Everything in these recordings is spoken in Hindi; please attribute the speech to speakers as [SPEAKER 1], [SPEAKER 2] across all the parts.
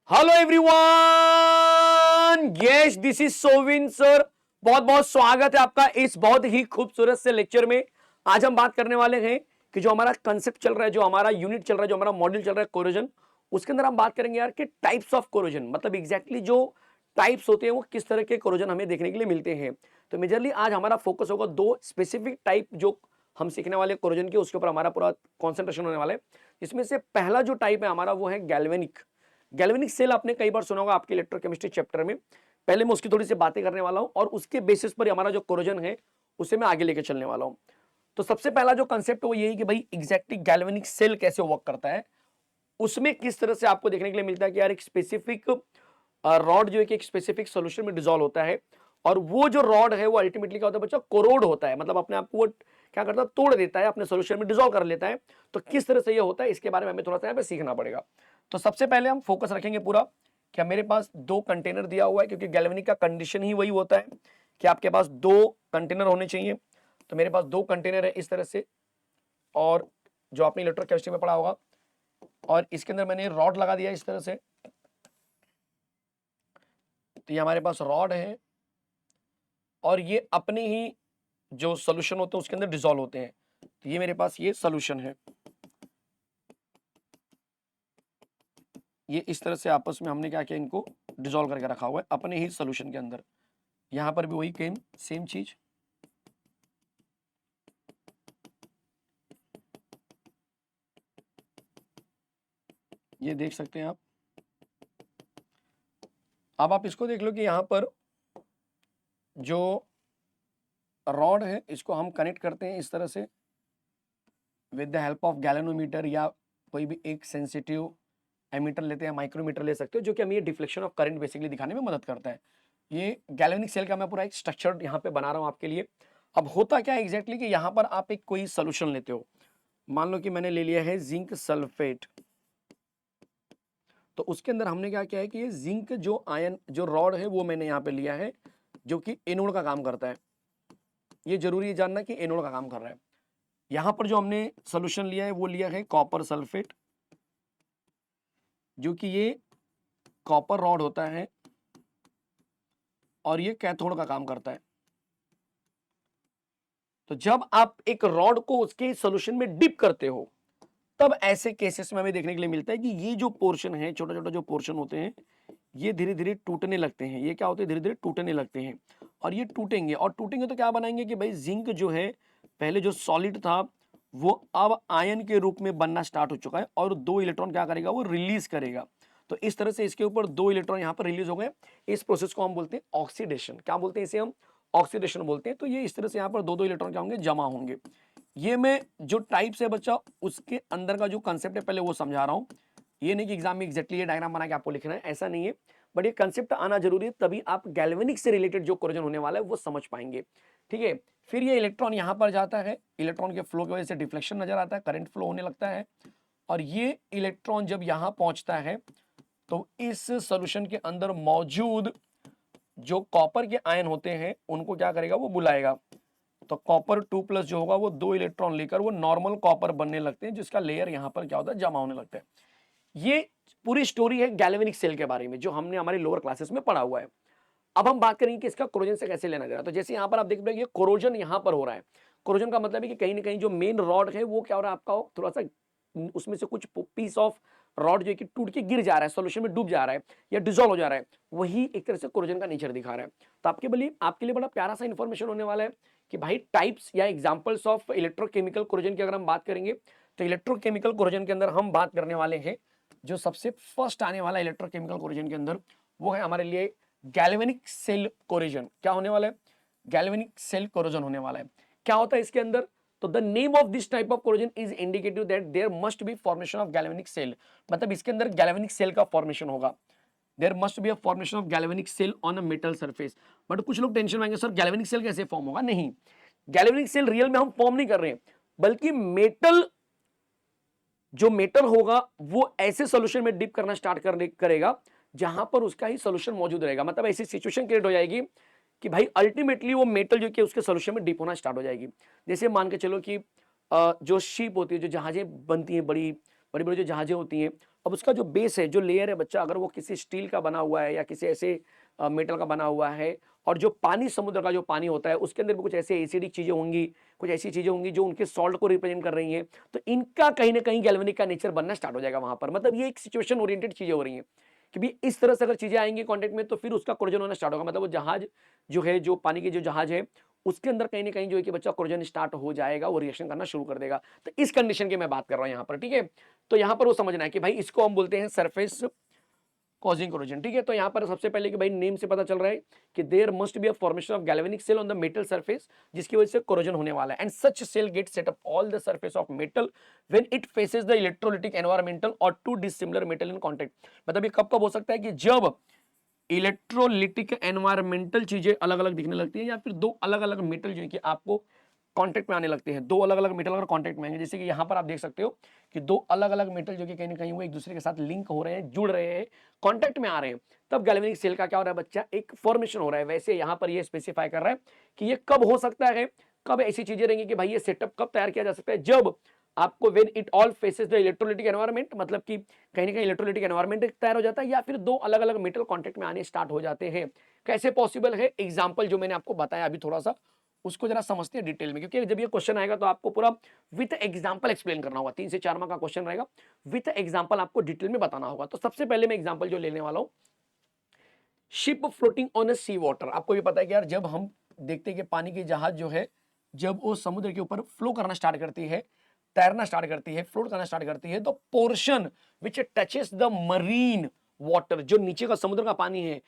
[SPEAKER 1] Hello everyone, yes this is Sovin sir. बहुत बहुत स्वागत है आपका इस बहुत ही खूबसूरत से लेक्चर में। आज हम बात करने वाले हैं कि जो हमारा कंसेप्ट चल रहा है, जो हमारा यूनिट चल रहा है, जो हमारा मॉड्यूल चल रहा है कोरोजन, उसके अंदर हम बात करेंगे यार कि टाइप्स ऑफ कोरोजन, मतलब एग्जैक्टली जो टाइप्स होते हैं वो किस तरह के कोरोजन हमें देखने के लिए मिलते हैं। तो मेजरली आज हमारा फोकस होगा दो स्पेसिफिक टाइप जो हम सीखने वाले कोरोजन के, उसके ऊपर हमारा पूरा कॉन्सेंट्रेशन होने वाला है। इसमें से पहला जो टाइप है हमारा वो है गैल्वेनिक। गैल्वेनिक सेल आपने कई बार सुना होगा आपके इलेक्ट्रोकेमिस्ट्री चैप्टर में। पहले मैं उसकी थोड़ी सी बातें करने वाला हूं और उसके बेसिस पर हमारा जो कोरोजन है उसे मैं आगे लेके चलने वाला हूं। तो सबसे पहला जो कंसेप्ट है वो यही कि भाई एग्जैक्टली गैल्वेनिक सेल कैसे वर्क करता है, उसमें किस तरह से आपको देखने के लिए मिलता है कि यार एक स्पेसिफिक रॉड जो है कि एक स्पेसिफिक सोल्यूशन में डिसॉल्व होता है, और वो जो रॉड है वो अल्टीमेटली क्या होता है बच्चा, कोरोड होता है, मतलब अपने आप को वो क्या करता है, तोड़ देता है, अपने सोल्यूशन में डिसॉल्व कर लेता है। तो किस तरह से ये होता है इसके बारे में हमें थोड़ा सा यहाँ पे सीखना पड़ेगा। तो सबसे पहले हम फोकस रखेंगे पूरा कि मेरे पास दो कंटेनर दिया हुआ है, क्योंकि गैल्वेनिक का कंडीशन ही वही होता है कि आपके पास दो कंटेनर होने चाहिए। तो मेरे पास दो कंटेनर है इस तरह से, और जो आपने इलेक्ट्रोकेमिस्ट्री में पढ़ा होगा, और इसके अंदर मैंने रॉड लगा दिया इस तरह से। तो ये हमारे पास रॉड है और ये अपने ही जो सोल्यूशन होते हैं उसके अंदर डिसॉल्व होते हैं। तो ये मेरे पास ये सोल्यूशन है, ये इस तरह से आपस में हमने क्या किया, इनको डिसॉल्व करके रखा हुआ है अपने ही सोल्यूशन के अंदर। यहां पर भी वही सेम चीज, ये देख सकते हैं आप। अब आप इसको देख लो कि यहां पर जो रॉड है इसको हम कनेक्ट करते हैं इस तरह से with the help of galvanometer, या कोई भी एक सेंसिटिव एमीटर लेते हैं, माइक्रोमीटर ले सकते हो, जो कि हमें ये डिफ्लेक्शन ऑफ करंट बेसिकली दिखाने में मदद करता है। ये गैल्वेनिक सेल का मैं पूरा एक स्ट्रक्चर यहाँ पे बना रहा हूँ आपके लिए। अब होता क्या है एग्जैक्टली कि यहाँ पर आप एक कोई सोल्यूशन लेते हो, मान लो कि मैंने ले लिया है जिंक सल्फेट। तो उसके अंदर हमने क्या किया है कि ये जिंक जो आयन जो रॉड है वो मैंने यहाँ पे लिया है, जो कि एनोड का काम करता है। ये जरूरी है जानना कि एनोड का काम कर रहा है। यहां पर जो हमने सोल्यूशन लिया है वो लिया है कॉपर सल्फेट, जो कि ये कॉपर रॉड होता है और ये कैथोड का काम करता है। तो जब आप एक रॉड को उसके सॉल्यूशन में डिप करते हो, तब ऐसे केसेस में हमें देखने के लिए मिलता है कि ये जो पोर्शन है, छोटा छोटा जो पोर्शन होते हैं, ये धीरे धीरे टूटने लगते हैं। ये क्या होते हैं, धीरे धीरे टूटने लगते हैं, और ये टूटेंगे, और टूटेंगे तो क्या बनाएंगे कि भाई जिंक जो है पहले जो सॉलिड था वो अब आयन के रूप में बनना स्टार्ट हो चुका है, और दो इलेक्ट्रॉन क्या करेगा, वो रिलीज करेगा। तो इस तरह से इसके ऊपर दो इलेक्ट्रॉन यहाँ पर रिलीज हो गए। इस प्रोसेस को हम बोलते हैं ऑक्सीडेशन। क्या बोलते हैं इसे हम, ऑक्सीडेशन बोलते हैं। तो ये इस तरह से यहाँ पर दो दो इलेक्ट्रॉन क्या होंगे, जमा होंगे। ये मैं जो टाइप्स है बच्चा उसके अंदर का जो कंसेप्ट है पहले वो समझा रहा हूँ। ये नहीं कि एग्जाम में एग्जैक्टली ये डायग्राम बना के आपको लिखना है, ऐसा नहीं है, बट ये कंसेप्ट आना जरूरी है, तभी आप गैल्वेनिक से रिलेटेड जो कोरोजन होने वाला है वो समझ पाएंगे। ठीक है, फिर ये इलेक्ट्रॉन यहां पर जाता है, इलेक्ट्रॉन के फ्लो की वजह से डिफ्लेक्शन नजर आता है, करंट फ्लो होने लगता है, और ये इलेक्ट्रॉन जब यहां पहुंचता है तो इस सोल्यूशन के अंदर मौजूद जो कॉपर के आयन होते हैं उनको क्या करेगा, वो बुलाएगा। तो कॉपर 2+ जो होगा वो दो इलेक्ट्रॉन लेकर वो नॉर्मल कॉपर बनने लगते हैं, जिसका लेयर यहां पर क्या होता है, जमा होने लगता है। ये पूरी स्टोरी है गैल्वेनिक सेल के बारे में, जो हमने हमारे लोअर क्लासेस में पढ़ा हुआ है। अब हम बात करेंगे कि इसका कोरोजन से कैसे लेना देना। तो जैसे यहां पर आप देख रहे हैं, ये कोरोजन यहां पर हो रहा है। कोरोजन का मतलब है कि कहीं ना कहीं जो मेन रॉड है वो क्या हो रहा है आपका, थोड़ा सा उसमें से कुछ पीस ऑफ रॉड जो है कि टूट के गिर जा रहा है, सॉल्यूशन में डूब जा रहा है या डिसॉल्व हो जा रहा है। वही एक तरह से कोरोजन का नेचर दिखा रहा है। तो आपके लिए बड़ा प्यारा सा इंफॉर्मेशन होने वाला है कि भाई टाइप्स या एग्जांपल्स ऑफ इलेक्ट्रोकेमिकल कोरोजन की अगर हम बात करेंगे, तो इलेक्ट्रोकेमिकल कोरोजन के अंदर हम बात करने वाले हैं, जो सबसे फर्स्ट आने वाला इलेक्ट्रोकेमिकल कोरोजन के अंदर वो है हमारे लिए गैल्वेनिक सेल कोरोजन। क्या होने वाला है, गैल्वेनिक सेल कोरोजन होने वाला है। क्या होता है इसके अंदर, तो the name of this type of corrosion is indicative that there must be formation of galvanic cell, मतलब इसके अंदर गैल्वेनिक सेल का फॉर्मेशन होगा। There must be a formation of galvanic cell on a metal surface. But कुछ लोग टेंशन में आएंगे, सर गैल्वेनिक सेल कैसे फॉर्म होगा। नहीं, गैल्वेनिक सेल रियल में हम फॉर्म नहीं कर रहे हैं, बल्कि मेटल जो मेटल होगा वो ऐसे सोल्यूशन में डिप करना स्टार्ट करेगा जहां पर उसका ही सोल्यूशन मौजूद रहेगा। मतलब ऐसी सिचुएशन क्रिएट हो जाएगी कि भाई अल्टीमेटली वो मेटल जो कि उसके सोल्यूशन में डिप होना स्टार्ट हो जाएगी। जैसे मान के चलो कि जो शिप होती है, जो जहाजें बनती हैं, बड़ी बड़ी बड़ी जो जहाजें होती हैं, अब उसका जो बेस है, जो लेयर है बच्चा, अगर वो किसी स्टील का बना हुआ है या किसी ऐसे मेटल का बना हुआ है, और जो पानी समुद्र का जो पानी होता है उसके अंदर भी कुछ ऐसे एसिडिक चीजें होंगी, कुछ ऐसी चीजें होंगी जो उनके सॉल्ट को रिप्रेजेंट कर रही हैं, तो इनका कहीं ना कहीं गैल्वेनिक का नेचर बनना स्टार्ट हो जाएगा वहां पर। मतलब ये एक सिचुएशन ओरिएंटेड चीजें हो रही हैं कि भी इस तरह से अगर चीजें आएंगी कांटेक्ट में तो फिर उसका कोरोजन होना स्टार्ट होगा। मतलब वो जहाज जो है, जो पानी की जो जहाज है, उसके अंदर कहीं ना कहीं जो है कि बच्चा कोरोजन स्टार्ट हो जाएगा, वो रिएक्शन करना शुरू कर देगा। तो इस कंडीशन की मैं बात कर रहा हूं यहाँ पर, ठीक है। तो यहाँ पर वो समझना है कि भाई इसको हम बोलते हैं सरफेस कॉजिंग कोरोजन, ठीक है। तो यहाँ पर सबसे पहले कि भाई नेम से पता चल रहा है कि there must be a formation of galvanic cell on the metal surface, जिसकी वजह से कोरोजन होने वाला है। And such cell get set up all the surface of metal when it faces the electrolytic environmental or two dissimilar metal in contact. मतलब ये कब कब हो सकता है कि जब इलेक्ट्रोलिटिक एनवायरमेंटल चीजें अलग अलग दिखने लगती है, या फिर दो अलग अलग मेटल जो है कि आपको कांटेक्ट में आने लगते हैं। दो अलग अलग मेटल अगर कांटेक्ट में आएंगे, जैसे कि यहाँ पर आप देख सकते हो कि दो अलग अलग मेटल जो कि कहीं ना कहीं वो एक दूसरे के साथ लिंक हो रहे हैं, जुड़ रहे हैं, कांटेक्ट में आ रहे हैं, तब गैल्वेनिक सेल का क्या हो रहा है बच्चा, एक फॉर्मेशन हो रहा है। वैसे यहाँ पर ये स्पेसिफाई कर रहा है कि ये कब हो सकता है, कब ऐसी चीजें रहेंगी कि भाई ये सेटअप कब तैयार किया जा सकता है, जब आपको when it all faces the electrolytic environment, मतलब कि कहीं ना कहीं इलेक्ट्रोलिटिक एनवायरनमेंट तैयार हो जाता है, या फिर दो अलग अलग मेटल कांटेक्ट में आने स्टार्ट हो जाते हैं। कैसे पॉसिबल है, एग्जांपल जो मैंने आपको बताया अभी थोड़ा सा, उसको जरा समझते हैं डिटेल में, क्योंकि जब ये क्वेश्चन आएगा तो आपको पूरा विद एग्जांपल एक्सप्लेन करना होगा। 3 से 4 मार्क का क्वेश्चन रहेगा, विद एग्जांपल आपको डिटेल में बताना होगा। तो सबसे पहले मैं एग्जांपल जो लेने वाला हूं, ship floating on a sea water. आपको भी पता है कि यार जब हम देखते हैं कि पानी की जहाज जो है, जब वो समुद्र के ऊपर फ्लो करना स्टार्ट करती है, तैरना स्टार्ट करती है, फ्लोट करना स्टार्ट करती है, तो portion which touches the marine water, जो नीचे का समुद्र का पानी है,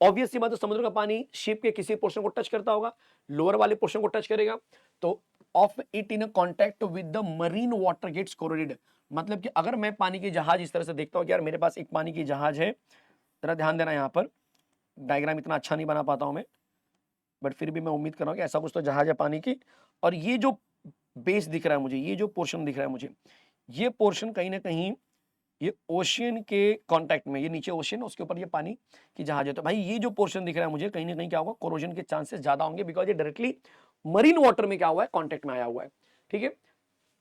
[SPEAKER 1] ऑब्वियसली बात है समुद्र का पानी शिप के किसी पोर्शन को टच करता होगा, लोअर वाले पोर्शन को टच करेगा, तो of it in contact with the marine water gets corroded. मतलब कि अगर मैं पानी की जहाज इस तरह से देखता हूं कि यार मेरे पास एक पानी की जहाज है, जरा ध्यान देना, यहां पर डायग्राम इतना अच्छा नहीं बना पाता हूं मैं, बट फिर भी मैं उम्मीद कर रहा हूं कि ऐसा कुछ तो जहाज है पानी की, और ये जो बेस दिख रहा है मुझे, ये जो पोर्शन दिख रहा है मुझे, ये पोर्शन कहीं ना कहीं ये ओशियन के कांटेक्ट में, ये नीचे ओशियन, उसके ऊपर ये पानी की जहाज है। तो भाई ये जो पोर्शन दिख रहा है मुझे, कहीं ना कहीं क्या होगा, कोरोजन के चांसेस ज्यादा होंगे, बिकॉज ये डायरेक्टली मरीन वाटर में क्या हुआ है, कांटेक्ट में आया हुआ है, ठीक है।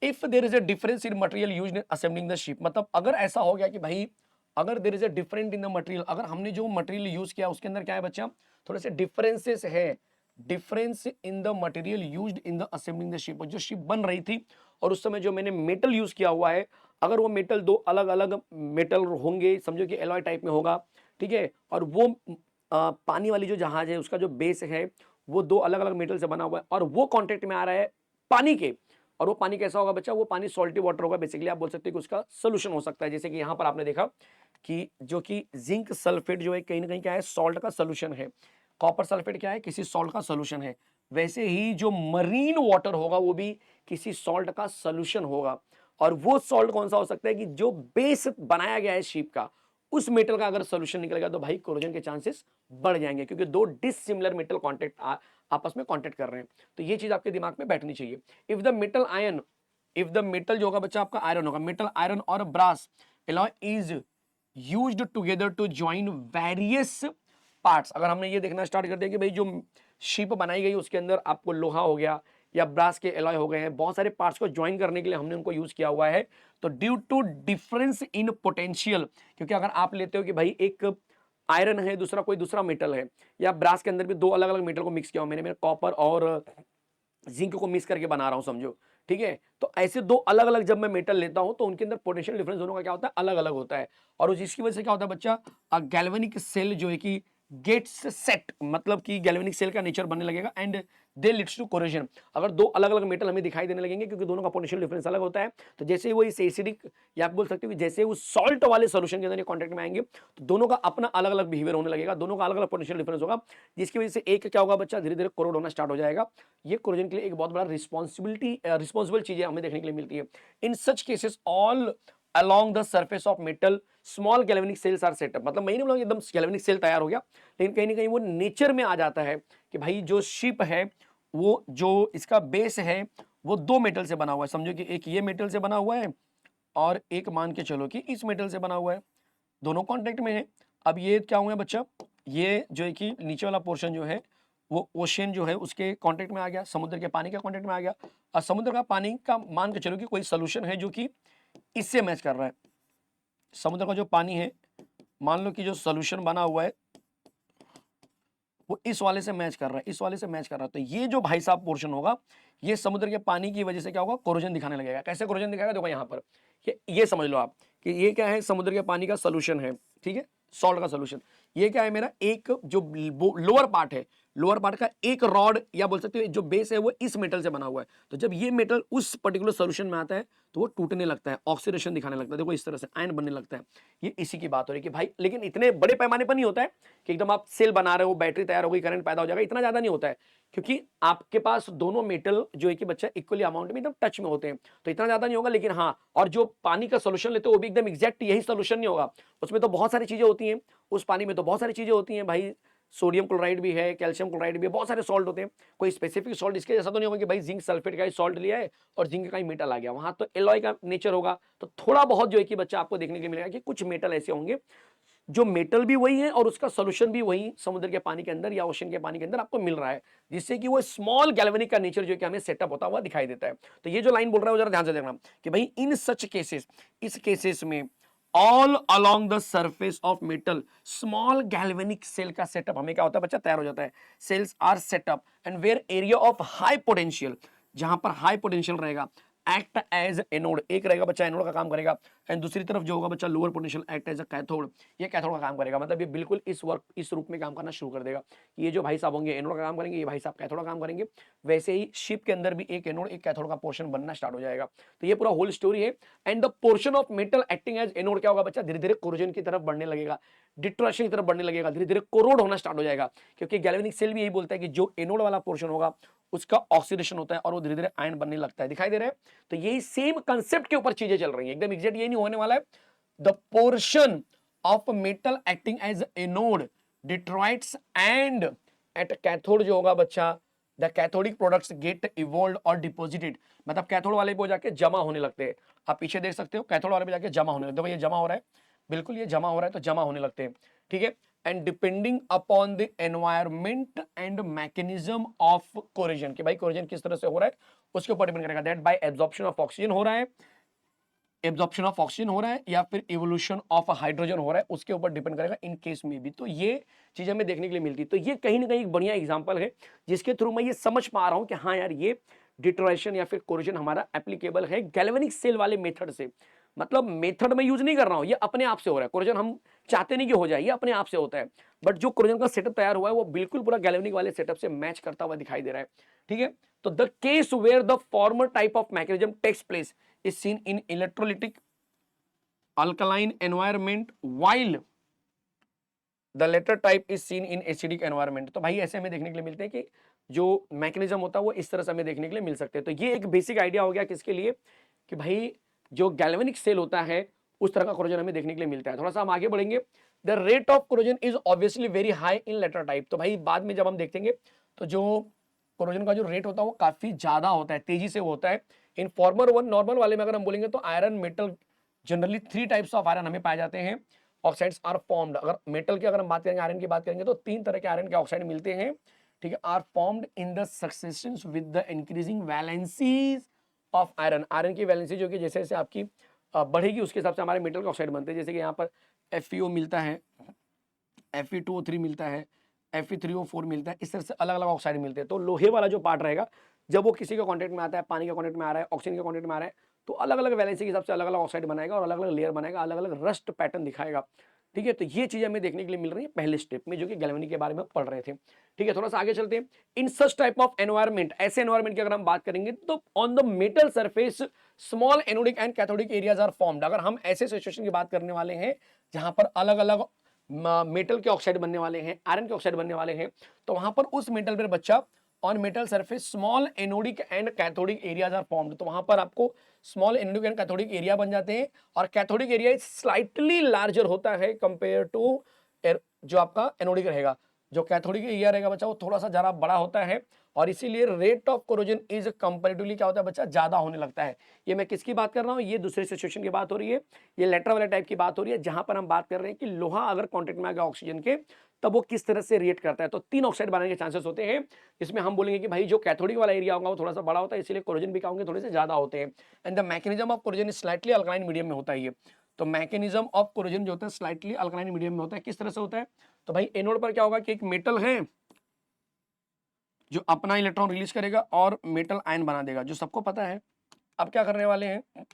[SPEAKER 1] If there is a difference in material used in assembling the ship, मतलब अगर ऐसा हो गया कि भाई अगर there is a different in the material, अगर हमने जो मटेरियल यूज किया उसके अंदर क्या है बच्चा, थोड़े से डिफरेंसेस है, difference in the material used in the assembling the ship, जो शिप बन रही थी और उस समय जो मैंने मेटल यूज किया हुआ है, अगर वो मेटल दो अलग अलग मेटल होंगे, समझो कि एलॉय टाइप में होगा, ठीक है, और वो पानी वाली जो जहाज है उसका जो बेस है वो दो अलग अलग मेटल से बना हुआ है, और वो कांटेक्ट में आ रहा है पानी के, और वो पानी कैसा होगा बच्चा, वो पानी सॉल्टी वाटर होगा। बेसिकली आप बोल सकते हैं कि उसका सोल्यूशन हो सकता है, जैसे कि यहां पर आपने देखा कि जो कि जिंक सल्फेट जो है कहीं ना कहीं क्या है, सॉल्ट का सोल्यूशन है, कॉपर सल्फेट क्या है, किसी सॉल्ट का सोल्यूशन है। वैसे ही जो मरीन वाटर होगा वो भी किसी सॉल्ट का सोल्यूशन होगा, और वो सॉल्ट कौन सा हो सकता है कि जो बेस बनाया गया है शिप का, उस मेटल का अगर सोल्यूशन निकलेगा तो भाई कोरोजन के चांसेस बढ़ जाएंगे, क्योंकि दो डिसिमिलर मेटल कांटेक्ट आपस में कांटेक्ट कर रहे हैं। तो ये चीज आपके दिमाग में बैठनी चाहिए। If the metal ion, if the metal जो होगा बच्चा आपका आयरन होगा, मेटल आयरन और brass alloy is used together to join various parts. अगर हमने ये देखना स्टार्ट कर दिया कि भाई जो शिप बनाई गई उसके अंदर आपको लोहा हो गया या ब्रास के एलॉय हो गए हैं, बहुत सारे पार्ट्स को ज्वाइन करने के लिए हमने उनको यूज किया हुआ है, तो due to difference in potential, क्योंकि अगर आप लेते हो कि भाई एक आयरन है, दूसरा कोई दूसरा मेटल है, या ब्रास के अंदर भी दो अलग अलग मेटल को मिक्स किया हुआ मैंने कॉपर और जिंक को मिक्स करके बना रहा हूं समझो, ठीक है। तो ऐसे दो अलग अलग जब मैं मेटल लेता हूं तो उनके अंदर पोटेंशियल डिफरेंस दोनों का क्या होता है, अलग अलग होता है, और जिसकी वजह से क्या होता है बच्चा, गैल्वेनिक सेल जो है कि गेट्स सेट, मतलब कि गैल्वेनिक सेल का नेचर बनने लगेगा, and they leads to corrosion. अगर दो अलग अलग मेटल हमें दिखाई देने लगेंगे क्योंकि दोनों का पोटेंशियल डिफरेंस अलग होता है, तो जैसे ही वो इस एसिडिक, या आप बोल सकते हो कि जैसे वो सॉल्ट वाले सोल्यूशन के अंदर कॉन्टेक्ट में आएंगे तो दोनों का अपना अलग अलग बिहेवियर होने लगेगा, दोनों का अलग अलग पोटेंशियल डिफरेंस होगा, जिसकी वजह से एक क्या होगा बच्चा, धीरे धीरे कोरोड होना स्टार्ट हो जाएगा। ये कोरोजन के लिए एक बहुत बड़ा रिस्पॉन्सिबल चीजें हमें देखने के लिए मिलती है। In such cases all along the surface of metal small galvanic cells are set up। मतलब मैं नहीं बोलूंगा एकदम galvanic सेल तैयार हो गया, लेकिन कहीं ना कहीं वो नेचर में आ जाता है कि भाई जो शिप है, वो जो इसका बेस है वो दो मेटल से बना हुआ है, समझो कि एक ये मेटल से बना हुआ है और एक मान के चलो कि इस मेटल से बना हुआ है, दोनों कांटेक्ट में है। अब ये क्या हुआ है बच्चा, ये जो है कि नीचे वाला पोर्शन जो है वो ओशियन जो है उसके कांटेक्ट में आ गया, समुद्र के पानी के कांटेक्ट में आ गया, और समुद्र का पानी का मान के चलो कि कोई सोल्यूशन है जो कि इससे मैच कर रहा है, समुद्र का जो पानी है, मान लो कि जो सोल्यूशन बना हुआ है वो इस वाले से मैच कर रहा है, इस वाले से मैच कर रहा है, तो ये जो भाई साहब पोर्शन होगा, ये समुद्र के पानी की वजह से क्या होगा, कोरोजन दिखाने लगेगा। कैसे कोरोजन दिखाएगा, देखो यहाँ पर ये समझ लो आप कि ये क्या है, समुद्र के पानी का सोल्यूशन है, ठीक है, सॉल्ट का सोल्यूशन। ये क्या है, मेरा एक जो लोअर पार्ट है, लोअर पार्ट का एक रॉड या बोल सकते हो जो बेस है वो इस मेटल से बना हुआ है। तो जब ये मेटल उस पर्टिकुलर सोल्यूशन में आता है तो वो टूटने लगता है, ऑक्सीडेशन दिखाने लगता है, देखो इस तरह से आयन बनने लगता है। ये इसी की बात हो रही है कि भाई, लेकिन इतने बड़े पैमाने पर नहीं होता है कि एकदम आप सेल बना रहे हो, बैटरी तैयार हो गई, करंट पैदा हो जाएगा, इतना ज्यादा नहीं होता है, क्योंकि आपके पास दोनों मेटल जो है कि बच्चा इक्वली अमाउंट में एकदम टच में होते हैं, तो इतना ज्यादा नहीं होगा। लेकिन हाँ, और जो पानी का सोल्यूशन लेते हो वो भी एकदम एग्जैक्ट यही सोल्यूशन नहीं होगा, उसमें तो बहुत सारी चीजें होती हैं, उस पानी में तो बहुत सारी चीजें होती हैं भाई, सोडियम क्लोराइड भी है, कैल्शियम क्लोराइड भी है, बहुत सारे सॉल्ट होते हैं। कोई स्पेसिफिक सॉल्ट इसके जैसा तो नहीं होगा कि भाई जिंक सल्फेट का ही सॉल्ट लिया है और जिंक का ही मेटल आ गया, वहां तो एलॉय का नेचर होगा। तो थोड़ा बहुत जो है कि बच्चा आपको देखने के मिलेगा कि कुछ मेटल ऐसे होंगे जो मेटल भी वही है और उसका सोल्यूशन भी वही समुद्र के पानी के अंदर या ओशन के पानी के अंदर आपको मिल रहा है, जिससे कि वो स्मॉल गैल्वेनिक का नेचर जो कि हमें सेटअप होता हुआ दिखाई देता है। तो ये जो लाइन बोल रहा है वो जरा ध्यान से देखना कि भाई इन सच केसेस, इस केसेस में all along the surface of metal small galvanic cell का सेटअप हमें क्या होता है बच्चा, तैयार हो जाता है। Cells are setup and where area of high potential, जहां पर हाई पोटेंशियल रहेगा, एक्ट एज एनोड, एक रहेगा बच्चा एनोड का काम करेगा, एंड दूसरी तरफ जो होगा बच्चा lower potential act as a cathode, ये कैथोड का काम करेगा। मतलब ये बिल्कुल इस रूप में काम करना शुरू कर देगा। ये जो भाई साहब होंगे एनोड का काम करेंगे, ये भाई साहब कैथोड का काम करेंगे। वैसे ही शिप के अंदर भी एक एनोड एक कैथोड का पोर्शन बनना स्टार्ट हो जाएगा। तो ये पूरा होल स्टोरी है। And the portion of metal acting as anode क्या होगा बच्चा, धीरे धीरे कोरोजन की तरफ बढ़ने लगेगा, डिट्रैक्शन की तरफ बढ़ने लगेगा, धीरे धीरे कोरोड होना स्टार्ट हो जाएगा। क्योंकि गैल्वेनिक सेल भी यही बोलता है कि जो एनोड वाला पोर्शन होगा उसका ऑक्सीडेशन होता है और वो धीरे धीरे आयन बनने लगता है, दिखाई दे रहा है। तो यही सेम कंसेप्ट के ऊपर चीजें चल रही हैं, एकदम एग्जैक्ट ये नहीं होने वाला है। The portion of metal acting as anode deteriorates and at cathode जो होगा बच्चा, the cathodic products get evolve or deposited, मतलब कैथोड वाले पे जाके जमा होने लगते हैं। आप पीछे देख सकते हो कैथोड वाले पे जाके जमा होने लगते हैं, ये जमा हो रहा है, बिल्कुल ये जमा हो रहा है, तो जमा होने लगते हैं, ठीक है। And depending upon the environment and mechanism of corrosion, कि भाई कोरिजन किस तरह से हो रहा है उसके ऊपर डिपेंड करेगा। That bye absorption of oxygen हो रहा है, एब्जॉर्प्शन ऑफ ऑक्सीजन हो रहा है या फिर इवोल्यूशन ऑफ हाइड्रोजन हो रहा है, उसके ऊपर डिपेंड करेगा इन केस में भी। तो ये चीज हमें देखने के लिए मिलती है। तो ये कहीं ना कहीं एक बढ़िया एग्जांपल है जिसके थ्रू मैं ये समझ पा रहा हूं कि हाँ यार, ये डिटोरेशन या फिर कोरिजन हमारा एप्लीकेबल है गैल्वेनिक सेल वाले मेथड से। मतलब मेथड में यूज नहीं कर रहा हूं, ये अपने आप से हो रहा है। कोरिजन हम चाहते नहीं कि हो जाए, ये अपने आप से होता है। बट जो कोरिजन का सेटअप तैयार हुआ है वो बिल्कुल पूरा गैल्वेनिक वाले सेटअप से मैच करता हुआ दिखाई दे रहा है, ठीक है। तो the case where the former type of mechanism takes place is seen in electrolytic alkaline environment while the latter type is seen in acidic environment। तो भाई ऐसे हमें देखने के लिए मिलते हैं कि जो मैकेनिज्म होता है वो इस तरह से हमें देखने के लिए मिल सकते हैं। तो ये एक बेसिक आइडिया हो गया किसके लिए, कि भाई जो गैल्वेनिक सेल होता है उस तरह का कोरोजन हमें देखने के लिए मिलता है। थोड़ा सा हम आगे बढ़ेंगे। The rate of corrosion is obviously very high in latter type. तो भाई बाद में जब हम देखेंगे तो जो कोरोजन का जो रेट होता है वो काफी ज्यादा होता है, तेजी से होता है। इन फॉर्मर वन नॉर्मल वाले में अगर हम बोलेंगे तो iron metal generally 3 types of iron हमें पाए जाते हैं, ऑक्साइड्स आर फॉर्म्ड। अगर मेटल की अगर हम बात करेंगे, आयरन की बात करेंगे तो 3 तरह के आयरन के ऑक्साइड मिलते हैं, ठीक है। Are formed in the succession with the increasing valencies of iron. Iron की वैलेंसी जो कि जैसे जैसे आपकी बढ़ेगी उसके हिसाब से हमारे मेटल के ऑक्साइड बनते हैं। जैसे कि यहाँ पर FeO मिलता है, Fe2O3 मिलता है, Fe3O4 मिलता है, इस तरह से अलग अलग ऑक्साइड मिलते हैं। तो लोहे वाला जो पार्ट रहेगा जब वो किसी के कॉन्टेक्ट में आता है, पानी के कॉन्टेक्ट में आ रहा है, ऑक्सीजन के कॉन्टेक्ट में आ रहा है, तो अलग अलग वैलेंसी के हिसाब से अलग अलग ऑक्साइड बनाएगा और अलग अलग लेयर बनाएगा, अलग अलग रस्ट पैटर्न दिखाएगा, ठीक है। तो ये चीजें हमें देखने के लिए मिल रही है पहले स्टेप में जो कि गैल्वेनिक के बारे में पढ़ रहे थे, ठीक है। थोड़ा सा आगे चलते हैं। In such type of environment, ऐसे एनवायरमेंट की अगर हम बात करेंगे तो on the metal surface small anodic and cathodic areas are formed. अगर हम ऐसे सिचुएशन की बात करने वाले हैं जहां पर अलग अलग मेटल के ऑक्साइड बनने वाले हैं, आयरन के ऑक्साइड बनने वाले हैं, तो वहां पर उस मेटल पर बच्चा on metal surface small anodic and cathodic areas are formed. तो वहां पर आपको small anodic and cathodic area बन जाते हैं और कैथोडिक एरिया स्लाइटली लार्जर होता है कंपेयर टू जो आपका एनोडिक रहेगा। जो कैथोडिक एरिया रहेगा बच्चा वो थोड़ा सा जरा बड़ा होता है और इसीलिए rate of corrosion is comparatively क्या होता है बच्चा, ज्यादा होने लगता है। ये मैं किसकी बात कर रहा हूँ, ये दूसरे सिचुएशन की बात हो रही है, ये लेटर वाले टाइप की बात हो रही है जहां पर हम बात कर रहे हैं कि लोहा अगर कॉन्टेक्ट में आ गया ऑक्सीजन के तब वो किस तरह से रिएक्ट करता है। तो 3 ऑक्साइड बनाने के चांसेस होते हैं, जिसमें हम बोलेंगे कि भाई जो कैथोडिक वाला एरिया होगा वो थोड़ा सा बड़ा होता है, इसलिए कोरोजन भी क्या होंगे थोड़े से ज्यादा होते हैं। And the mechanism of corrosion is slightly alkaline medium में होता है ये। तो मैकेनिज्म ऑफ कोरोजन जो होता है स्लाइटली अल्कलाइन मीडियम में होता है। किस तरह से होता है? तो भाई एनोड पर क्या होगा कि एक मेटल है जो अपना इलेक्ट्रॉन रिलीज करेगा और मेटल आयन बना देगा, जो सबको पता है। अब क्या करने वाले हैं,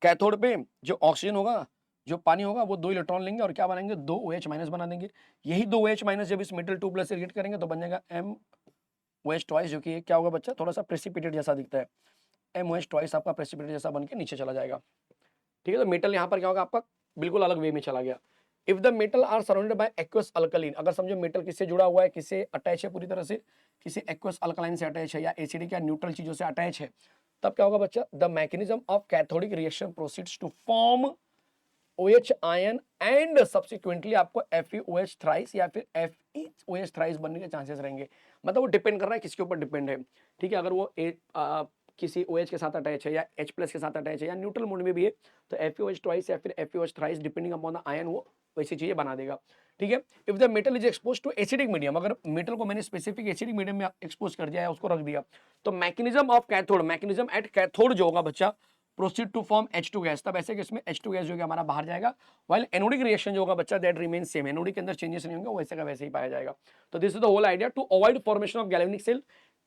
[SPEAKER 1] कैथोड पे जो ऑक्सीजन होगा, जो पानी होगा, वो 2 इलेक्ट्रॉन लेंगे और क्या बनाएंगे, 2 OH माइनस बना देंगे। यही 2 OH माइनस जब इस मेटल 2 प्लस से रिएक्ट करेंगे तो बन जाएगा MOH ट्वाइस, जो कि क्या होगा बच्चा, थोड़ा सा प्रेसिपिटेट जैसा दिखता है। MOH ट्वाइस आपका प्रेसिपिटेट जैसा बन के नीचे चला जाएगा। ठीक है, तो मेटल यहाँ पर क्या होगा आपका बिल्कुल अलग वे में चला गया। If the metal are surrounded by aqueous alkaline, अगर समझो मेटल किससे जुड़ा हुआ है, किससे अटैच है, पूरी तरह से किसी एक्वस अल्कलाइन से अटैच है या एसिडिक या न्यूट्रल चीजों से अटैच है, तब क्या होगा बच्चा, the mechanism of cathodic reaction proceeds to form OH ion and subsequently आपको FeOH थ्राइस या फिर FeOH थ्राइस बनने के चांसेस रहेंगे। मतलब वो डिपेंड कर रहा है किसके ऊपर डिपेंड है। ठीक है, अगर वो किसी OH के साथ अटैच है या H प्लस के साथ अटैच है या न्यूट्रल मोड में भी है तो FeOH ट्वाइस या फिर FeOH thrice depending upon the ion वो वैसी चीजें बना देगा। ठीक है, if the metal is expose to acidic medium, अगर मेटल को मैंने स्पेसिफिक एसिडिक मीडियम में एक्सपोज कर दिया है, उसको रख दिया, तो mechanism of cathode, mechanism at cathode जो होगा बच्चा, proceed to form H2 gas, तब ऐसे केस में H2 गैस जो कि हमारा बाहर जाएगा, व्हाइल एनोडिक रिएक्शन जो होगा बच्चा दैट रिमेन सेम, एनोडिक के अंदर चेंजेस नहीं होंगे, वैसे का वैसे ही पाया जाएगा। तो this is the whole idea to avoid formation of galvanic cell.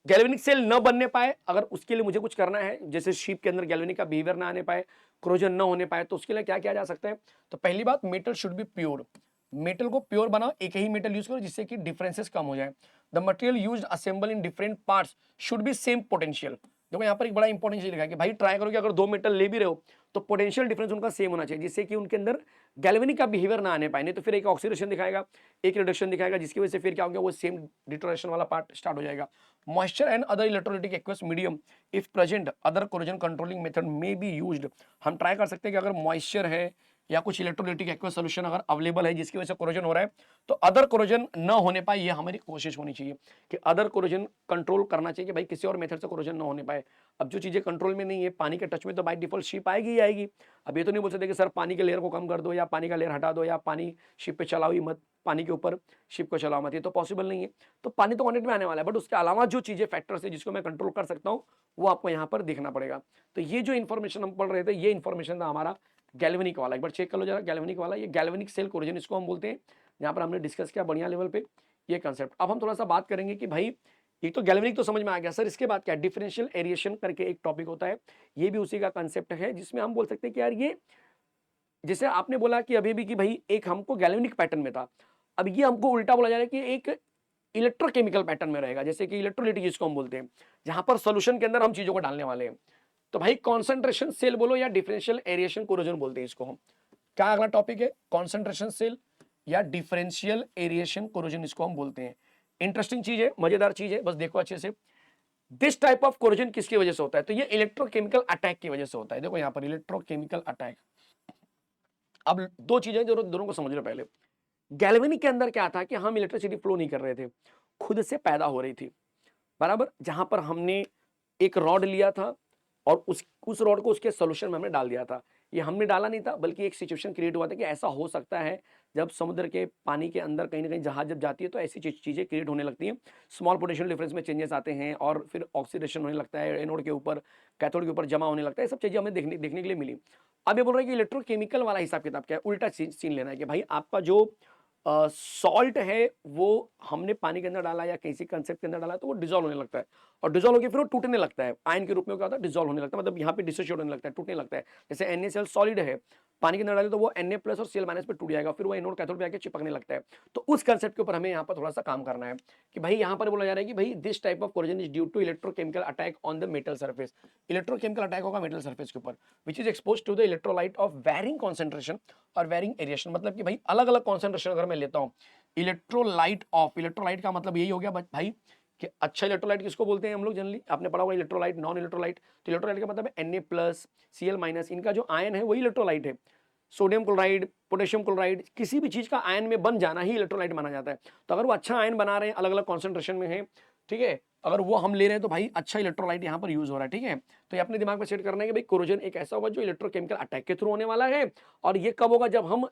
[SPEAKER 1] Galvanic cell न बनने पाए, अगर उसके लिए मुझे कुछ करना है, जैसे शीप के अंदर गैल्वेनिक का बिहेवियर ना आने पाए, क्रोजन न होने पाए, तो उसके लिए क्या किया जा सकता है? तो पहली बात, metal should be pure, metal को प्योर बनाओ, एक ही मेटल यूज करो जिससे कि डिफरेंसेस कम हो जाए। The material used assemble in different parts should be same potential. देखो यहाँ पर एक बड़ा इंपॉर्टेंट चीज लिखा है कि भाई ट्राई करो कि अगर 2 मेटल ले भी रहे हो तो पोटेंशियल डिफरेंस उनका सेम होना चाहिए, जिससे कि उनके अंदर गैल्वेनिक का बिहेवियर ना आने पाए, नहीं तो फिर एक ऑक्सीडेशन दिखाएगा, एक रिडक्शन दिखाएगा, जिसकी वजह से फिर क्या होगा, वो सेम डिटोरेशन वाला पार्ट स्टार्ट हो जाएगा। Moisture and other electrolytic aqueous medium if present other corrosion controlling method में बी यूज्ड। हम ट्राई कर सकते हैं कि अगर मॉइस्चर है या कुछ इलेक्ट्रोलाइटिक एक्वस सॉल्यूशन अगर अवेलेबल है जिसकी वजह से कोरोजन हो रहा है, तो अदर कोरोजन न होने पाए, ये हमारी कोशिश होनी चाहिए कि अदर कोरोजन कंट्रोल करना चाहिए कि भाई किसी और मेथड से कोरोजन न होने पाए। अब जो चीजें कंट्रोल में नहीं है, पानी के टच में, तो बाय डिफॉल्ट शिप आएगी ही आएगी। अब ये तो नहीं बोल सकते कि सर पानी के लेयर को कम कर दो या पानी का लेयर हटा दो या पानी शिप पे चलाओ ही मत, पानी के ऊपर शिप को चलाओ मत, ये तो पॉसिबल नहीं है। तो पानी तो कॉन्टेक्ट में आने वाला है, बट उसके अलावा जो चीजें फैक्टर्स है जिसको मैं कंट्रोल कर सकता हूँ, वो आपको यहाँ पर देखना पड़ेगा। तो ये जो इन्फॉर्मेशन हम पढ़ रहे थे, ये इन्फॉर्मेशन था हमारा गैल्वेनिक वाला। एक बार चेक कर लो जरा गैल्वेनिक वाला, ये गैल्वेनिक सेल कोरोजन इसको हम बोलते हैं, जहां पर हमने डिस्कस किया बढ़िया लेवल पे ये कंसेप्ट। अब हम थोड़ा सा बात करेंगे कि भाई एक तो गैल्वेनिक तो समझ में आ गया सर, इसके बाद क्या, डिफरेंशियल एरिएशन करके एक टॉपिक होता है, ये भी उसी का कंसेप्ट है, जिसमें हम बोल सकते हैं कि यार ये जैसे आपने बोला कि अभी भी कि भाई एक हमको गैल्वेनिक पैटर्न में था, अब ये हमको उल्टा बोला जा रहा है कि एक इलेक्ट्रोकेमिकल पैटर्न में रहेगा, जैसे कि इलेक्ट्रोलिटिक जिसको हम बोलते हैं, जहां पर सोल्यूशन के अंदर हम चीजों को डालने वाले हैं। तो भाई कॉन्सेंट्रेशन सेल बोलो या डिफरेंशियल एरिएशन कोरोजन बोलते हैं इसको हम। क्या अगला टॉपिक है, कॉन्सेंट्रेशन सेल या डिफरेंशियल एरिएशन कोरोजन इसको हम बोलते हैं। इंटरेस्टिंग चीज है, मजेदार चीज है, बस देखो अच्छे से। दिस टाइप ऑफ कोरोजन किसकी वजह से होता है? तो ये इलेक्ट्रोकेमिकल अटैक की वजह से होता है। देखो यहाँ पर इलेक्ट्रोकेमिकल अटैक। अब दो चीजें जो दोनों को समझ लो पहले। गैल्वेनिक के अंदर क्या था कि हम इलेक्ट्रिसिटी फ्लो नहीं कर रहे थे, खुद से पैदा हो रही थी, बराबर, जहां पर हमने एक रॉड लिया था और उस रॉड को उसके सोल्यूशन में हमने डाल दिया था। ये हमने डाला नहीं था, बल्कि एक सिचुएशन क्रिएट हुआ था कि ऐसा हो सकता है जब समुद्र के पानी के अंदर कहीं ना कहीं जहाज जब जाती है तो ऐसी चीजें क्रिएट होने लगती हैं, स्मॉल पोटेंशियल डिफरेंस में चेंजेस आते हैं और फिर ऑक्सीडेशन होने लगता है, एनोड के ऊपर कैथोड के ऊपर जमा होने लगता है, सब चीजें हमें देखने के लिए मिली। अब ये बोल रहे हैं कि इलेक्ट्रोकेमिकल वाला हिसाब किताब क्या है, उल्टा सीन लेना है कि भाई आपका जो सॉल्ट है वो हमने पानी के अंदर डाला या किसी कंसेप्ट के अंदर डाला तो वो डिजोल्व होने लगता है, और डिजोल्व होकर फिर वो टूटने लगता है, आयन के रूप में क्या होता है, डिजोल्व होने लगता है, मतलब यहाँ पे डिसोसिएट होने लगता है, टूटने लगता है। जैसे NaCl सॉलिड है, पानी के अंदर डाले तो वो Na प्लस और Cl माइनस पे टूट जाएगा, फिर वो एनोड कैथोड पे आके चिपकने लगता है। तो उस कंसेप्ट के ऊपर हमें यहाँ पर थोड़ा सा काम करना है कि भाई यहाँ पर बोला जा रहा है कि भाई this type of corrosion is due to electrochemical attack on the metal surface. Electrochemical attack होगा मेटल सर्फेस के ऊपर which is expose to the electrolyte of varying concentration और वेरिंग एरिएशन। मतलब कि भाई अलग अलग कॉन्सेंट्रेशन अगर मैं लेता हूँ, इलेक्ट्रोलाइट ऑफ, इलेक्ट्रोलाइट का मतलब यही हो गया भाई कि अच्छा इलेक्ट्रोलाइट किसको बोलते हैं हम लोग जनरली, आपने पढ़ा होगा इलेक्ट्रोलाइट, नॉन इलेक्ट्रोलाइट। तो इलेक्ट्रोलाइट का मतलब है Na प्लस Cl माइनस, इनका जो आयन है वही इलेक्ट्रोलाइट है। सोडियम क्लोराइड, पोटेशियम क्लोराइड, किसी भी चीज का आयन में बन जाना ही इलेक्ट्रोलाइट माना जाता है। तो अगर वो अच्छा आयन बना रहे हैं, अलग अलग कॉन्सेंट्रेशन में है, ठीक है, अगर वो हम ले रहे हैं तो भाई अच्छा इलेक्ट्रोलाइट यहाँ पर यूज हो रहा है। ठीक है, तो ये अपने दिमाग में सेट करना है कि भाई कोरोजन एक ऐसा होगा जो इलेक्ट्रोकेमिकल अटैक के थ्रू होने वाला है, और ये कब होगा, जब हम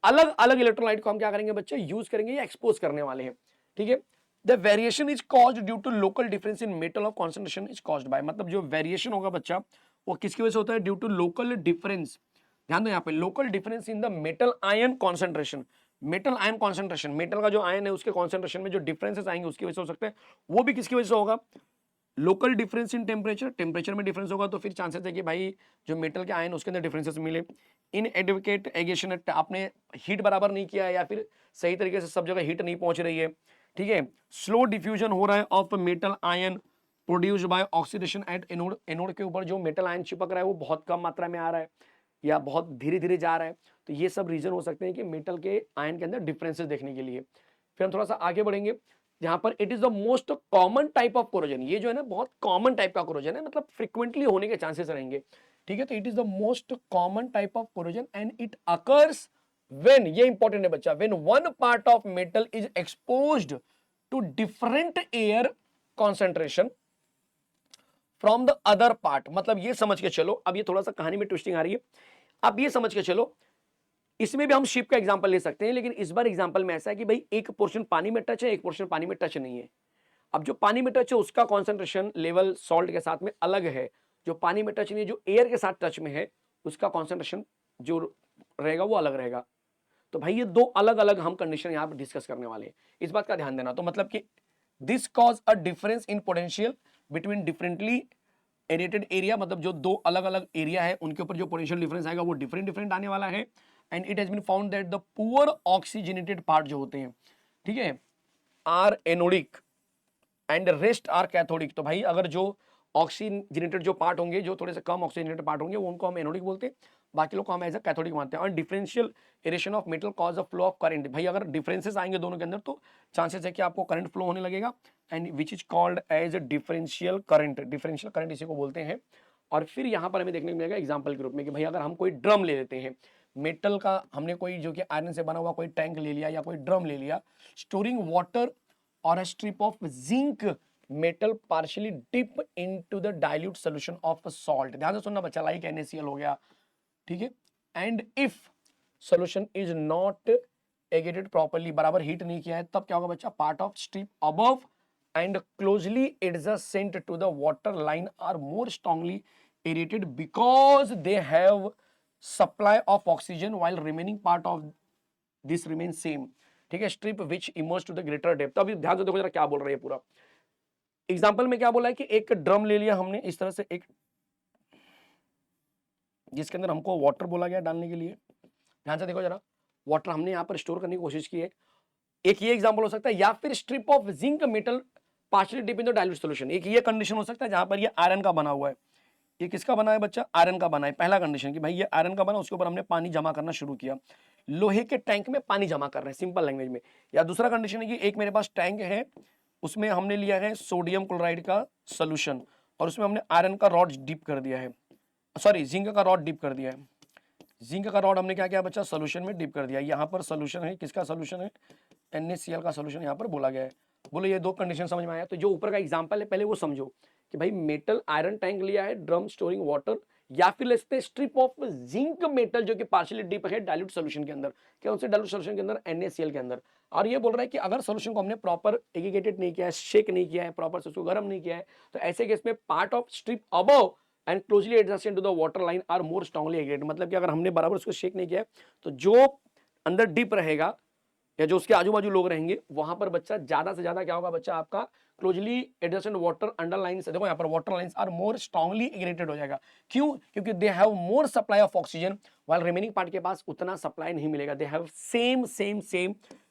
[SPEAKER 1] अलग अलग इलेक्ट्रोलाइट को हम क्या करेंगे बच्चे, यूज करेंगे या एक्सपोज करने वाले हैं। ठीक है, the variation is caused due to local difference in metal of concentration is caused by, मतलब जो वेरिएशन होगा बच्चा वो किसकी वजह से होता है, ड्यू टू लोकल डिफरेंस। ध्यान दो यहाँ पे, local difference in the metal ion concentration. Metal ion concentration, metal का जो आयन है उसके कॉन्सेंट्रेशन में जो डिफरेंसेस आएंगे उसकी वजह से हो सकते हैं, वो भी किसकी वजह से होगा, local difference in temperature, temperature में डिफरेंस होगा तो फिर चांसेस है कि भाई जो मेटल के आयन उसके अंदर डिफरेंसेस मिले। इन एडवोकेट एगेशन, आपने हीट बराबर नहीं किया है या फिर सही तरीके से सब जगह हीट नहीं पहुंच रही है, ठीक है। स्लो डिफ्यूजन हो रहा है of metal ion produced by oxidation at anode, anode के ऊपर जो मेटल आयन चिपक रहा है वो बहुत कम मात्रा में आ रहा है या बहुत धीरे धीरे जा रहा है, तो ये सब रीजन हो सकते हैं कि मेटल के आयन के अंदर डिफरेंसेस देखने के लिए। फिर हम थोड़ा सा आगे बढ़ेंगे, जहां पर it is the most common type of corrosion, ये जो है ना बहुत कॉमन टाइप का कोरोजन है, मतलब फ्रिक्वेंटली होने के चांसेस रहेंगे, ठीक है। तो it is the most common type of corrosion and it occurs when, ये इंपॉर्टेंट है बच्चा, when one part of metal is exposed to different air concentration from the other part. मतलब ये समझ के चलो, अब ये थोड़ा सा कहानी में ट्विस्टिंग आ रही है, अब ये समझ के चलो, इसमें भी हम शिप का एग्जांपल ले सकते हैं, लेकिन इस बार एग्जांपल में ऐसा है कि भाई एक पोर्शन पानी में टच है, एक पोर्शन पानी में टच नहीं है। अब जो पानी में टच है उसका कॉन्सेंट्रेशन लेवल सॉल्ट के साथ में अलग है, जो पानी में टच नहीं है, जो एयर के साथ टच में है, उसका कॉन्सेंट्रेशन जो रहेगा वो अलग रहेगा। तो भाई ये दो अलग अलग हम कंडीशन यहां पर डिस्कस करने वाले हैं, इस बात का ध्यान देना। तो मतलब कि this cause a difference in potential between differently aerated area, मतलब जो दो अलग अलग एरिया है उनके ऊपर जो पोटेंशियल डिफरेंस आएगा वो डिफरेंट डिफरेंट आने वाला है। And it has been found that the poor oxygenated part जो होते हैं, ठीक है, are anodic and rest are cathodic. तो भाई अगर जो ऑक्सीजनेटेड जो पार्ट होंगे, जो थोड़े से कम ऑक्सीजनेटेड पार्ट होंगे, वो उनको हम एनोडिक बोलते हैं, बाकी लोग को हम एज अ कैथोडिक मानते हैं। और differential aeration of metal cause a flow of current, भाई अगर डिफरेंसेस आएंगे दोनों के अंदर तो चांसेस है कि आपको करंट फ्लो होने लगेगा, and which is called as differential current, differential current इसी को बोलते हैं। और फिर यहाँ पर हमें देखने को मिलेगा एग्जाम्पल के रूप में कि भाई अगर हम कोई ड्रम ले लेते हैं मेटल का, हमने कोई जो कि आयरन से बना हुआ कोई टैंक ले लिया या कोई ड्रम ले लिया, स्टोरिंग वाटर और a strip of zinc metal partially dip into the dilute solution of salt। ध्यान से सुनना बच्चा, लाइक NaCl हो गया, ठीक है। And if solution is not agitated properly, बराबर हीट नहीं किया है, तब क्या होगा बच्चा, part of strip above and closely adjacent to the water line are more strongly aerated because they have supply of oxygen while remaining part of this remain same, ठीक है, strip which emerge to the greater depth. अभी ध्यान से देखो जरा क्या बोल रहा है पूरा एग्जांपल में, क्या बोला है कि एक ड्रम ले लिया हमने इस तरह से, एक जिसके अंदर हमको वाटर बोला गया डालने के लिए, ध्यान से देखो जरा, वाटर हमने यहाँ पर स्टोर करने की कोशिश की है, एक ये एग्जांपल हो सकता है, या फिर strip of zinc metal partially dip in the dilute solution, एक ये कंडीशन हो सकता है जहां पर ये आयरन का बना हुआ है, ये किसका बना है बच्चा, आयरन का बना है, पहला कंडीशन कि भाई ये आयरन का बना, उसके ऊपर हमने पानी जमा करना शुरू किया, लोहे के टैंक में पानी जमा कर रहे हैं सिंपल लैंग्वेज में। या दूसरा कंडीशन है कि एक मेरे पास टैंक है, उसमें हमने लिया है सोडियम क्लोराइड का सोल्यूशन और उसमें हमने आयरन का रॉड डिप कर दिया है, सॉरी जिंक का रॉड डिप कर दिया है, जिंक का रॉड हमने क्या किया बच्चा, सोल्यूशन में डिप कर दिया। यहाँ पर सोल्यूशन है, किसका सोल्यूशन है, NaCl का सोल्यूशन यहाँ पर बोला गया है। बोलो ये दो कंडीशन समझ में आया। तो जो ऊपर का एग्जांपल है पहले वो समझो कि भाई मेटल आयरन टैंक लिया है, ड्रम स्टोरिंग वाटर, या फिर लेते स्ट्रिप ऑफ जिंक मेटल जो कि पार्शियली डिप है डाइल्यूट सॉल्यूशन के अंदर, क्या उनसे डाइल्यूट सॉल्यूशन के अंदर NaCl के अंदर। और ये बोल रहा है कि अगर सॉल्यूशन को हमने प्रॉपर एग्रीगेटेड नहीं किया है, शेक नहीं किया है, प्रॉपर से उसको गर्म नहीं किया है, तो ऐसे केस में part of strip above and closely adjacent to the water line are more strongly aggregated. मतलब कि अगर हमने बराबर उसको शेक नहीं किया है तो जो अंदर डिप रहेगा या जो उसके आजू बाजू लोग रहेंगे वहां पर बच्चा ज्यादा से ज्यादा क्या होगा बच्चा, आपका closely adjacent water under line से, देखो यहाँ पर water lines are more strongly aggregated हो जाएगा। क्यों, क्योंकि they have more supply of oxygen while remaining part के पास उतना सप्लाई नहीं मिलेगा। They have same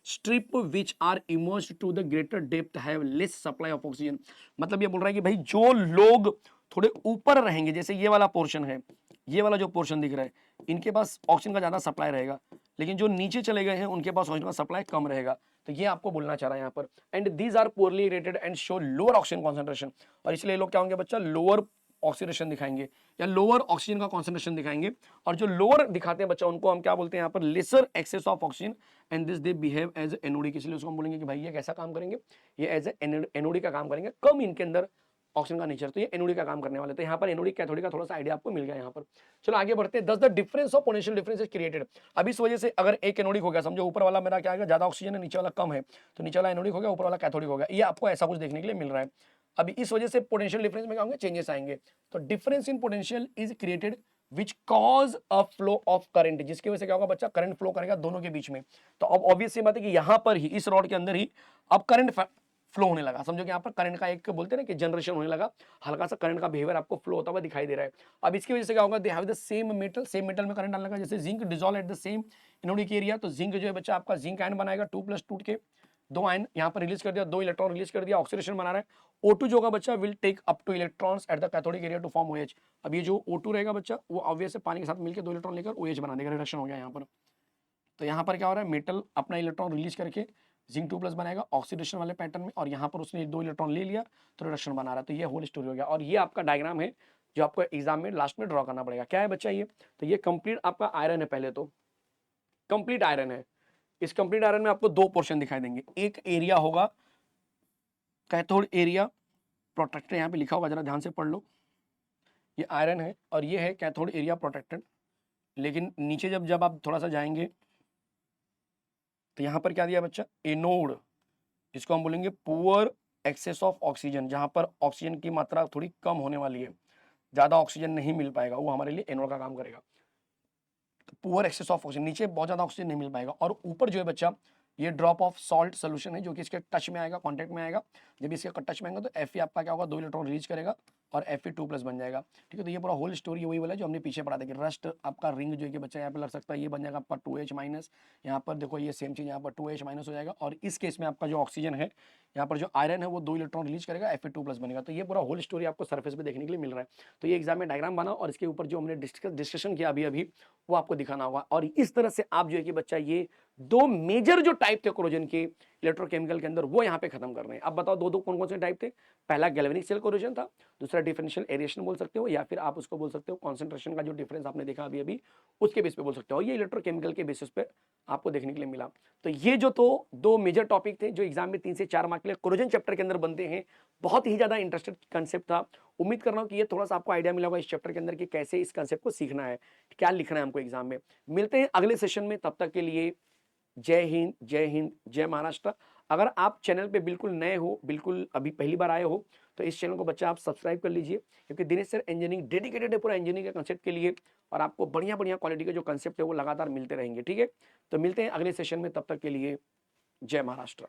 [SPEAKER 1] strip which are emerged to the greater depth have less supply of oxygen. मतलब ये बोल रहा है कि भाई जो लोग थोड़े ऊपर रहेंगे, जैसे ये वाला पोर्शन है, ये वाला जो पोर्शन दिख रहा है, इनके पास ऑक्सीजन का ज्यादा सप्लाई रहेगा, लेकिन जो नीचे चले गए हैं उनके पास ऑक्सीजन का सप्लाई कम रहेगा। तो ये आपको बोलना चाह रहा है यहाँ पर। And these are poorly rated and show lower oxygen concentration, और इसलिए लोग क्या होंगे बच्चा, लोअर ऑक्सीडेशन दिखाएंगे या लोअर ऑक्सीजन का कॉन्सेंट्रेशन दिखाएंगे। और जो लोअर दिखाते हैं बच्चा उनको हम क्या बोलते हैं यहाँ पर, lesser access of oxygen and this they behave as anode. इसलिए उसको हम बोलेंगे कि भाई ये कैसा काम करेंगे, ये एज एनओडी का काम करेंगे, कम इनके अंदर ऑक्सीजन का नेचर, तो ये एनओडी का काम करने वाले। तो यहाँ पर एनओडी कैथोडी का थोड़ा सा आइडिया आपको मिल गया यहाँ पर। चलो आगे बढ़ते हैं। The difference of potential difference is created. अब इस वजह से अगर एक एनोडिक हो गया, समझो ऊपर वाला मेरा क्या है, ज्यादा ऑक्सीजन है, नीचे वाला कम है, तो नीचे वाला एनोडिक हो गया, ऊपर वाला कैथोडिक हो गया, ये आपको ऐसा कुछ देखने के लिए मिल रहा है। अभी इस वजह से पोटेंशियल डिफरेंस में क्या होंगे, चेंजेस आएंगे। तो difference in potential is created which cause a flow of current, जिसकी वजह से क्या होगा बच्चा, करंट फ्लो करेगा दोनों के बीच में। तो अब ऑब्वियस सी बात है कि यहां पर ही इस रॉड के अंदर ही अब करंट फ्लो होने लगा। समझो कि यहाँ पर करंट का एक बोलते हैं ना कि जनरेशन होने लगा, हल्का सा करंट का बिहेवियर आपको फ्लो होता हुआ दिखाई दे रहा है। अब इसकी वजह से क्या होगा, they have the same metal, same metal में करंट डालने लगा, जैसे zinc dissolve at the same anodic area. तो जिंक जो है बच्चा आपका जिंक आयन बनाएगा 2+ टूट के, 2 आयन यहाँ पर रिलीज कर दिया, 2 इलेक्ट्रॉन रिलीज कर दिया, ऑक्सीडेशन बना रहा है। O2 जो होगा बच्चा will take up two electrons at the cathodic area to form OH। अब ये जो O2 रहेगा बच्चा, वो ऑब्वियस है पानी के साथ मिलकर 2 इलेक्ट्रॉन लेकर OH बना देगा, रिडक्शन हो गया यहाँ पर। तो यहाँ पर क्या हो रहा है, मेटल अपना इलेक्ट्रॉन रिलीज करके जिंक 2+ बनाएगा ऑक्सीडेशन वाले पैटर्न में, और यहाँ पर उसने 2 इलेक्ट्रॉन ले लिया तो रिडक्शन बना रहा है। तो ये होल स्टोरी हो गया, और ये आपका डायग्राम है जो आपको एग्जाम में लास्ट में ड्रॉ करना पड़ेगा। क्या है बच्चा ये, तो ये कंप्लीट आपका आयरन है, पहले तो कंप्लीट आयरन है। इस कंप्लीट आयरन में आपको 2 पोर्शन दिखाई देंगे, एक एरिया होगा कैथोड एरिया प्रोटेक्टेड, यहाँ पे लिखा होगा, जरा ध्यान से पढ़ लो। ये आयरन है और ये है कैथोड एरिया प्रोटेक्टेड। लेकिन नीचे जब जब आप थोड़ा सा जाएंगे तो यहाँ पर क्या दिया बच्चा, एनोड, जिसको हम बोलेंगे पुअर एक्सेस ऑफ ऑक्सीजन, जहाँ पर ऑक्सीजन की मात्रा थोड़ी कम होने वाली है, ज़्यादा ऑक्सीजन नहीं मिल पाएगा, वो हमारे लिए एनोड का काम करेगा। तो पुअर एक्सेस ऑफ ऑक्सीजन, नीचे बहुत ज़्यादा ऑक्सीजन नहीं मिल पाएगा। और ऊपर जो है बच्चा, ये ड्रॉप ऑफ सॉल्ट सोल्यूशन है जो कि इसके टच में आएगा, कॉन्टेक्ट में आएगा। जब इसके टच में आएगा तो Fe आपका क्या होगा, 2 इलेक्ट्रॉन रिलीज करेगा और Fe2+ बन जाएगा। ठीक है, तो ये पूरा होल स्टोरी वही वाला जो हमने पीछे पढ़ा था कि रस्ट आपका रिंग जो है कि बच्चा यहाँ पे लग सकता है, ये बन जाएगा आपका 2H-। यहाँ पर देखो ये सेम चीज़, यहाँ पर 2H- हो जाएगा। और इस केस में आपका जो ऑक्सीजन है, यहाँ पर जो आयरन है वो 2 इलेक्ट्रॉन रिलीज करेगा, Fe2+ बनेगा। तो ये पूरा होल स्टोरी आपको सरफेस पे देखने के लिए मिल रहा है। तो ये एग्जाम में डायग्राम बना और इसके ऊपर जो हमने डिस्कशन किया अभी अभी वो आपको दिखाना होगा। और इस तरह से आप जो है कि बच्चा ये 2 मेजर जो टाइप थे कोरोजन के इलेक्ट्रोकेमिकल के अंदर, वो यहाँ पे खत्म कर रहे हैं। अब बताओ दो कौन कौन से टाइप थे। पहला गैल्वेनिक सेल कोरोजन था, दूसरा डिफरेंशियल एरिएशन बोल सकते हो, या फिर आप उसको बोल सकते हो कॉन्सेंट्रेशन का जो डिफरेंस आपने देखा अभी अभी, उसके बेस पे बोल सकते हो। ये इलेक्ट्रोकेमिकल के बेसिस पे आपको देखने के लिए मिला। तो ये जो तो 2 मेजर टॉपिक थे जो एग्जाम में 3 से 4 मार्क के लिए कोरोजन चैप्टर के अंदर बनते हैं। बहुत ही ज्यादा इंटरेस्टेड कंसेप्ट था। उम्मीद कर रहा हूँ कि ये थोड़ा सा आपको आइडिया मिला होगा इस चैप्टर के अंदर कि कैसे इस कंसेप्ट को सीखना है, क्या लिखना है हमको एग्जाम में। मिलते हैं अगले सेशन में, तब तक के लिए जय हिंद, जय हिंद, जय महाराष्ट्र। अगर आप चैनल पे बिल्कुल नए हो, बिल्कुल अभी पहली बार आए हो, तो इस चैनल को बच्चा आप सब्सक्राइब कर लीजिए, क्योंकि दिनेश सर इंजीनियरिंग डेडिकेटेड है पूरा इंजीनियरिंग के कंसेप्ट के लिए, और आपको बढ़िया बढ़िया क्वालिटी के जो कंसेप्ट है वो लगातार मिलते रहेंगे। ठीक है, तो मिलते हैं अगले सेशन में, तब तक के लिए जय महाराष्ट्र।